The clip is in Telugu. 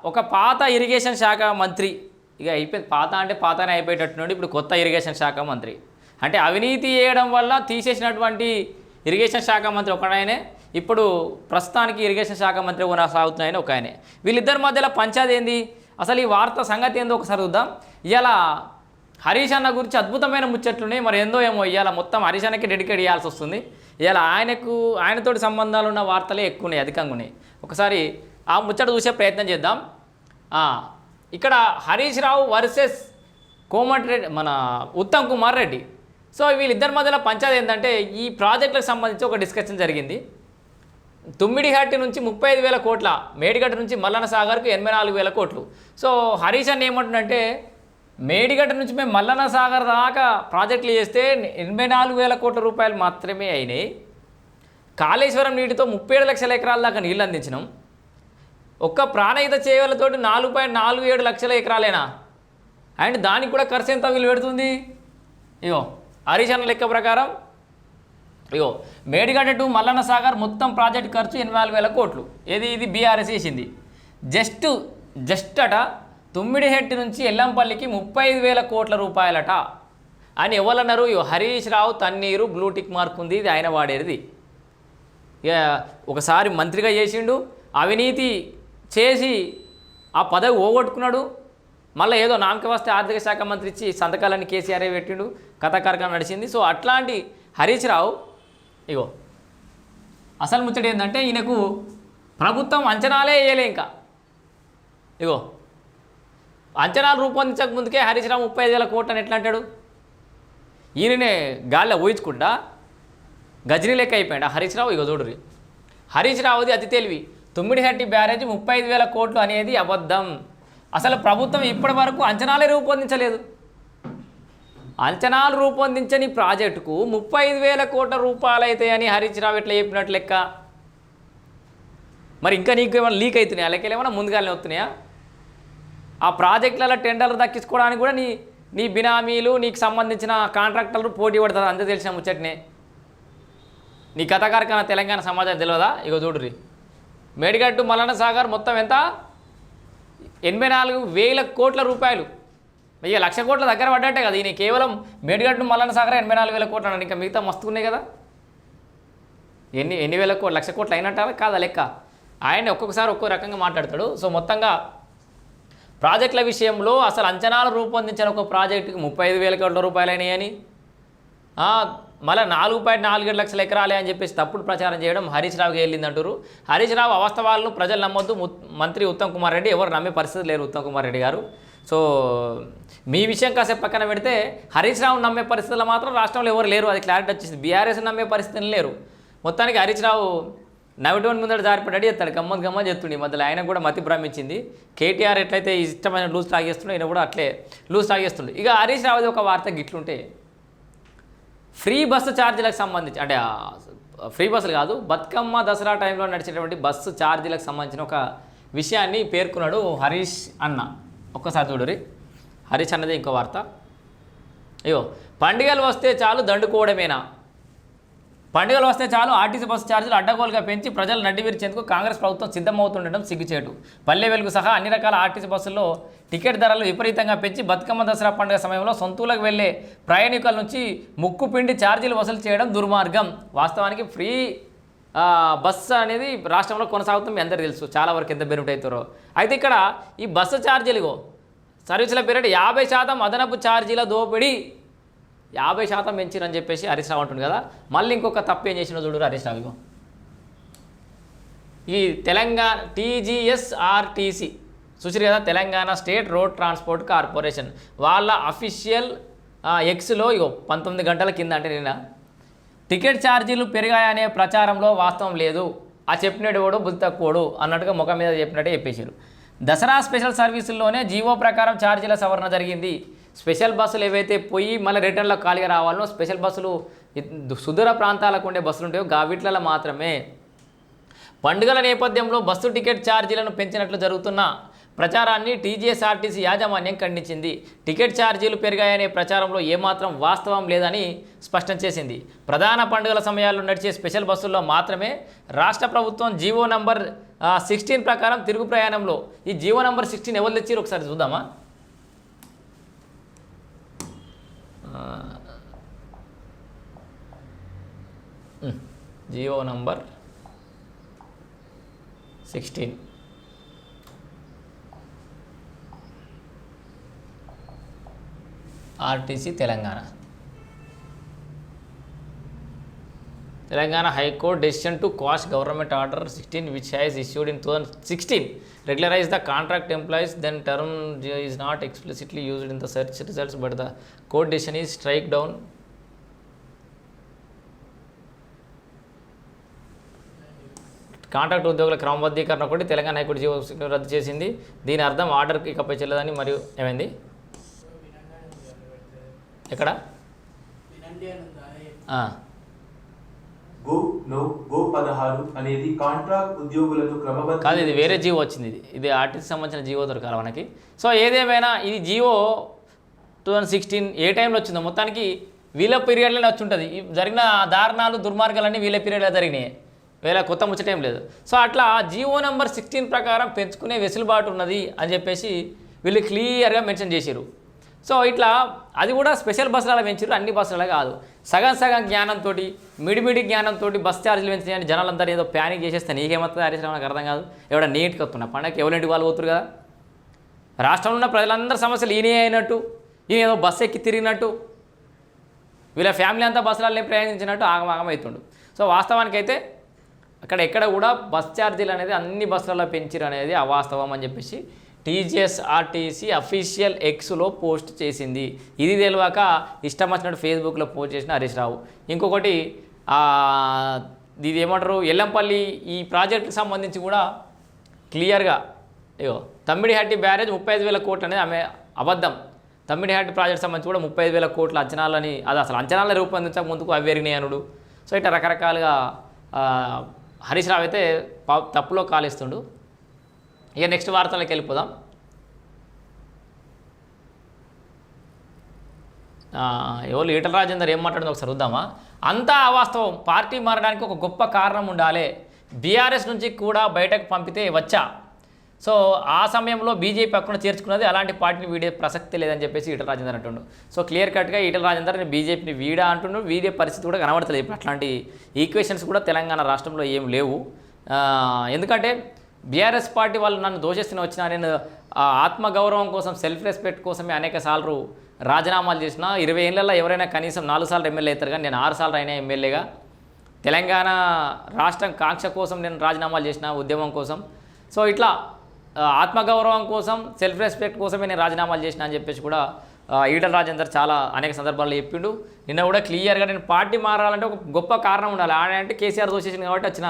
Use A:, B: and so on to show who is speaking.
A: ఒక పాత ఇరిగేషన్ శాఖ మంత్రి, ఇక అయిపోయింది, పాత అంటే పాతనే అయిపోయేటట్టున్నాడు, ఇప్పుడు కొత్త ఇరిగేషన్ శాఖ మంత్రి. అంటే అవినీతి చేయడం వల్ల తీసేసినటువంటి ఇరిగేషన్ శాఖ మంత్రి ఒకడాయనే, ఇప్పుడు ప్రస్తుతానికి ఇరిగేషన్ శాఖ మంత్రి కొనసాగుతున్నాయని ఒక ఆయనే. వీళ్ళిద్దరి మధ్యలో పంచాయతీ ఏంది, అసలు ఈ వార్త సంగతి ఏందో ఒకసారి చూద్దాం. ఇలా హరీష్ అన్న గురించి అద్భుతమైన ముచ్చట్లున్నాయి. మరి ఏందో ఏమో ఇవాళ మొత్తం హరీష్ అన్నకి డెడికేట్ చేయాల్సి వస్తుంది. ఇవాళ ఆయనతోటి సంబంధాలు ఉన్న వార్తలే ఎక్కువ ఉన్నాయి, అధికంగా ఉన్నాయి. ఒకసారి ఆ ముచ్చట చూసే ప్రయత్నం చేద్దాం. ఇక్కడ హరీష్ రావు వర్సెస్ కోమటిరెడ్డి, మన ఉత్తమ్ కుమార్ రెడ్డి. సో వీళ్ళిద్దరి మధ్యలో పంచాయతీ ఏంటంటే, ఈ ప్రాజెక్టులకు సంబంధించి ఒక డిస్కషన్ జరిగింది. తుమ్మిడిహట్టి నుంచి 35,000 కోట్ల, మేడిగడ్డ నుంచి మల్లన్న సాగర్కు 84,000 కోట్లు. సో హరీష్ అన్న ఏమంటుందంటే, మేడిగడ్డ నుంచి మేము మల్లన్న సాగర్ దాకా ప్రాజెక్టులు చేస్తే 84,000 కోట్ల రూపాయలు మాత్రమే అయినాయి. కాళేశ్వరం నీటితో 37 లక్షల ఎకరాల దాకా నీళ్ళు అందించినాం. ఒక్క ప్రాణహిత చేవలతోటి 4.47 లక్షల ఎకరాలేనా, అండ్ దానికి కూడా ఖర్చు ఎంత వీళ్ళు పెడుతుంది. ఇగో హరీష్ అన్న లెక్క ప్రకారం, ఇగో మేడిగడ్డ టు మల్లన్న సాగర్ మొత్తం ప్రాజెక్ట్ ఖర్చు 84,000 కోట్లు. ఇది బీఆర్ఎస్ వేసింది. జస్ట్ అట తుమ్మిడిహెట్టి నుంచి ఎల్లంపల్లికి 35,000 కోట్ల రూపాయలట అని ఎవరన్నారు. ఇగో Harish Rao Thanneeru blue tick mark ఉంది, ఇది ఆయన వాడేది. ఇక ఒకసారి మంత్రిగా చేసిండు, అవినీతి చేసి ఆ పదవి పోగొట్టుకున్నాడు. మళ్ళీ ఏదో నామక వస్తే ఆర్థిక శాఖ మంత్రి ఇచ్చి సంతకాలన్నీ కేసీఆర్ పెట్టిండు, కథాకారకం నడిచింది. సో అట్లాంటి హరీష్ రావు ఇగో అసలు ముచ్చట ఏంటంటే, ఈయనకు ప్రభుత్వం అంచనాలే వేయలే. ఇంకా ఇగో అంచనాలు రూపొందించక ముందుకే హరీష్ రావు 35,000 కోట్లు అని ఎట్లా అంటాడు. ఈయననే గాలిలో ఊహించుకుంటా గజనీ లెక్క అయిపోయాడు హరీష్ రావు. ఇగో చూడరు, హరీష్ రావుది అతి తెలివి. తుమ్మిడిహట్టి బ్యారేజ్ 35,000 కోట్లు అనేది అబద్ధం. అసలు ప్రభుత్వం ఇప్పటి వరకు అంచనాలే రూపొందించలేదు. అంచనాలు రూపొందించని ప్రాజెక్టుకు 35,000 కోట్ల రూపాయలు అవుతాయని హరీష్ రావు ఎట్లా చెప్పినట్టు లెక్క. మరి ఇంకా నీకు ఏమైనా లీక్ అవుతున్నాయా, లెక్కలు ఏమైనా ముందుగానే వస్తున్నాయా? ఆ ప్రాజెక్టులలో టెండర్లు దక్కించుకోవడానికి కూడా నీ బినామీలు, నీకు సంబంధించిన కాంట్రాక్టర్లు పోటీ పడతారు. అంతే తెలిసిన ముచ్చటనే. నీ కథకారకన తెలంగాణ సమాజం తెలియదా? ఇగో చూడుర్రి, మేడిగడ్డ మల్లన్న సాగర్ మొత్తం ఎంత, 84,000 కోట్ల రూపాయలు. ఇక 1,00,000 కోట్ల దగ్గర పడ్డట్టే కదా. ఈయన కేవలం మేడిగడ్డ మల్లన్న సాగర్ 84,000 కోట్లు అన్నాడు. ఇంకా మిగతా మస్తు ఉన్నాయి కదా. ఎన్ని వేల కోట్లు, 1,00,000 కోట్లు అయినట్టారా కాదా లెక్క. ఆయన ఒక్కొక్కసారి ఒక్కో రకంగా మాట్లాడతాడు. సో మొత్తంగా ప్రాజెక్టుల విషయంలో అసలు అంచనాలు రూపొందించిన ఒక ప్రాజెక్టుకి 35,000 కోట్ల రూపాయలు అయినాయని, మళ్ళీ 4.47 లక్షల ఎకరాలే అని చెప్పేసి తప్పుడు ప్రచారం చేయడం హరీష్ రావుకి వెళ్ళిందంటారు. హరీష్ రావు అవాస్తవాలను ప్రజలు నమ్మొద్దు. మంత్రి ఉత్తమ్ కుమార్ రెడ్డి ఎవరు నమ్మే పరిస్థితి లేరు. ఉత్తమ్ కుమార్ రెడ్డి గారు, సో మీ విషయం కాసేపు పక్కన పెడితే హరీష్ రావు నమ్మే పరిస్థితుల్లో మాత్రం రాష్ట్రంలో ఎవరు లేరు. అది క్లారిటీ వచ్చేసింది. బీఆర్ఎస్ నమ్మే పరిస్థితులు లేరు. మొత్తానికి హరీష్ రావు నవ్వుటోని ముందర జారిపడ్డాడు, చెప్తాడు గమ్మత్ చెప్తుండే. మధ్యలో ఆయన కూడా మతి భ్రమించింది. కేటీఆర్ ఎట్లయితే ఇష్టమైన లూజ్ తాగేస్తుండే, ఆయన కూడా అట్లే లూజ్ తాగేస్తుండే. ఇక హరీష్ రావుది ఒక వార్త గిట్లుంటే, ఫ్రీ బస్సు ఛార్జీలకు సంబంధించి, అంటే ఫ్రీ బస్సులు కాదు, బతుకమ్మ దసరా టైంలో నడిచేటువంటి బస్సు ఛార్జీలకు సంబంధించిన ఒక విషయాన్ని పేర్కొన్నాడు హరీష్ అన్న. ఒక్కసారి చూడరి, హరీష్ అన్నదే ఇంకో వార్త. అయ్యో, పండుగలు వస్తే చాలు దండుకోవడమేనా, పండుగలు వస్తే చాలు ఆర్టీసీ బస్సు ఛార్జీలు అడ్డగోలుగా పెంచి ప్రజలు నడ్డి విరిచేందుకు కాంగ్రెస్ ప్రభుత్వం సిద్ధమవుతుండడం సిగ్గుచేటు. పల్లె వెలుగు సహా అన్ని రకాల ఆర్టీసీ బస్సుల్లో టికెట్ ధరలు విపరీతంగా పెంచి బతుకమ్మ దసరా పండుగ సమయంలో సొంతూలకు వెళ్లే ప్రయాణికుల నుంచి ముక్కు పిండి ఛార్జీలు వసూలు చేయడం దుర్మార్గం. వాస్తవానికి ఫ్రీ బస్సు అనేది రాష్ట్రంలో కొనసాగుతుంది, మీ అందరికీ తెలుసు చాలా వరకు ఎంత బెనిఫిట్ అవుతారో. అయితే ఇక్కడ ఈ బస్సు ఛార్జీలు సర్వీసుల పీరియడ్ 50% అదనపు ఛార్జీల దోపిడీ, 50% పెంచిరని చెప్పేసి హరీష్ రావు అంటుంది కదా. మళ్ళీ ఇంకొక తప్పు ఏం చేసినా చూడు హరీష్ రావు. ఈ తెలంగాణ TGSRTC చూసిరు కదా, Telangana state road transport corporation వాళ్ళ అఫీషియల్ ఎక్స్లో 19 గంటల కింద, అంటే నిన్న టికెట్ ఛార్జీలు పెరిగాయనే ప్రచారంలో వాస్తవం లేదు, ఆ చెప్పినడు కూడా బుద్ధి తక్కువడు అన్నట్టుగా ముఖం మీద చెప్పినట్టే చెప్పేశారు. దసరా స్పెషల్ సర్వీసుల్లోనే జీవో ప్రకారం ఛార్జీల సవరణ జరిగింది. స్పెషల్ బస్సులు ఏవైతే పోయి మళ్ళీ రిటర్న్లో ఖాళీగా రావాలో, స్పెషల్ బస్సులు సుదూర ప్రాంతాలకు ఉండే బస్సులు ఉంటాయో గావిట్లలో మాత్రమే పండుగల నేపథ్యంలో బస్సు టికెట్ ఛార్జీలను పెంచినట్లు జరుగుతున్న ప్రచారాన్ని TGSRTC యాజమాన్యం ఖండించింది. టికెట్ ఛార్జీలు పెరిగాయనే ప్రచారంలో ఏమాత్రం వాస్తవం లేదని స్పష్టం చేసింది. ప్రధాన పండుగల సమయాల్లో నడిచే స్పెషల్ బస్సుల్లో మాత్రమే రాష్ట్ర ప్రభుత్వం జీవో నంబర్ 16 ప్రకారం తిరుగు ప్రయాణంలో ఈ జీవో నంబర్ 16 ఎవరు తెచ్చిరు ఒకసారి చూద్దామా. GO number 16 RTC Telangana high court decision to quash government order 16 which has issued in 2016 regularize the contract employees, then term is not explicitly used in the search results but the court decision is strike down. Contract ఉద్యోగుల క్రమబద్ధీకరణ ఒకటి తెలంగాణ హైకోర్టు జీవో రద్దు చేసింది. దీని అర్థం ఆర్డర్కి ఇకపై చెల్లదని. మరియు ఏమైంది ఎక్కడ
B: గో 16 అనేది కాంట్రాక్ట్ ఉద్యోగులకు క్రమబద్ధ
A: కాదు, ఇది వేరే జీవో వచ్చింది. ఇది ఆర్టీసీ సంబంధించిన జీవో దొరకాలి మనకి. సో ఏదేమైనా ఇది జీవో 2016 ఏ టైంలో వచ్చిందో మొత్తానికి వీళ్ళ పీరియడ్లోనే వచ్చి ఉంటుంది. జరిగిన దారుణాలు దుర్మార్గాలన్నీ వీళ్ళ పీరియడ్లో జరిగినాయి, వేళ కొత్త ముచ్చటేం లేదు. సో అట్లా జీవో నెంబర్ 16 ప్రకారం పెంచుకునే వెసులుబాటు ఉన్నది అని చెప్పేసి వీళ్ళు క్లియర్గా మెన్షన్ చేశారు. సో ఇట్లా అది కూడా స్పెషల్ బస్సులలో పెంచారు, అన్ని బస్సులలో కాదు. సగం సగం జ్ఞానంతో మిడిమిడి జ్ఞానంతో బస్ ఛార్జీలు పెంచినాయని జనాలంతా ఏదో ప్యానిక్ చేసేస్తే నీకేమవుతుంది హరీష్ రావు నాకు అర్థం కాదు. ఎవడ నీటికి వస్తున్నా పండగకి ఎవరింటికి వాళ్ళు పోతురు కదా. రాష్ట్రంలో ఉన్న ప్రజలందరి సమస్యలు ఈయనే అయినట్టు, ఈయన ఏదో బస్సు ఎక్కి తిరిగినట్టు, వీళ్ళ ఫ్యామిలీ అంతా బస్సులలో ప్రయాణించినట్టు ఆగమాగమవుతుండు. సో వాస్తవానికి అయితే అక్కడ ఎక్కడ కూడా బస్ ఛార్జీలు అనేది అన్ని బస్సులలో పెంచిరు అనేది అవాస్తవం అని చెప్పేసి టీజీఎస్ఆర్టీసీ అఫీషియల్ ఎక్స్లో పోస్ట్ చేసింది. ఇది తెలియక ఇష్టం వచ్చినట్టు ఫేస్బుక్లో పోస్ట్ చేసిన హరీష్ రావు. ఇంకొకటి ఇది ఏమంటారు ఎల్లంపల్లి ఈ ప్రాజెక్టుకి సంబంధించి కూడా క్లియర్గా తమ్మిడిహట్టి బ్యారేజ్ 35,000 కోట్లు అనేది ఆమె అబద్ధం. తమ్మిడిహట్టి ప్రాజెక్ట్ సంబంధించి కూడా 35,000 కోట్ల అంచనాలని అది అసలు అంచనాలను రూపొందించక ముందుకు అవి పెరిగినాయి అనుడు. సో ఇట్లా రకరకాలుగా హరీష్ రావు అయితే తప్పులో కాలిస్తుండు. ఇక నెక్స్ట్ వార్తలకు వెళ్ళిపోదాం. ఎవరు ఈటల రాజేందర్ ఏం మాట్లాడిందో ఒకసారి చూద్దామా. అంతా అవాస్తవం, పార్టీ మారడానికి ఒక గొప్ప కారణం ఉండాలి, బీఆర్ఎస్ నుంచి కూడా బయటకు పంపితే వచ్చా. సో ఆ సమయంలో బీజేపీ పక్కన చేర్చుకున్నది, అలాంటి పార్టీని వీడే ప్రసక్తి లేదని చెప్పేసి ఈటల రాజేందర్ అంటుండు. సో క్లియర్ కట్గా ఈటల రాజేందర్ బీజేపీని వీడా అంటుండు, వీడే పరిస్థితి కూడా కనబడతలేదు. ఇప్పుడు అట్లాంటి ఈక్వేషన్స్ కూడా తెలంగాణ రాష్ట్రంలో ఏం లేవు. ఎందుకంటే బీఆర్ఎస్ పార్టీ వాళ్ళు నన్ను దోషిస్తూనే వచ్చినా, నేను ఆత్మగౌరవం కోసం సెల్ఫ్ రెస్పెక్ట్ కోసమే అనేక సార్లు రాజీనామాలు చేసిన. 20 ఏళ్ళల్లో ఎవరైనా కనీసం 4 సార్లు ఎమ్మెల్యే అవుతారు, కానీ నేను 6 సార్లు అయినా ఎమ్మెల్యేగా. తెలంగాణ రాష్ట్రం కాంక్ష కోసం నేను రాజీనామాలు చేసిన, ఉద్యమం కోసం. సో ఇట్లా ఆత్మగౌరవం కోసం సెల్ఫ్ రెస్పెక్ట్ కోసమే నేను రాజీనామాలు చేసిన అని చెప్పేసి కూడా ఈటల రాజేందర్ చాలా అనేక సందర్భాల్లో చెప్పిండు. నిన్న కూడా క్లియర్గా నేను పార్టీ మారాలంటే ఒక గొప్ప కారణం ఉండాలి, అంటే కేసీఆర్ దోషేసింది కాబట్టి వచ్చిన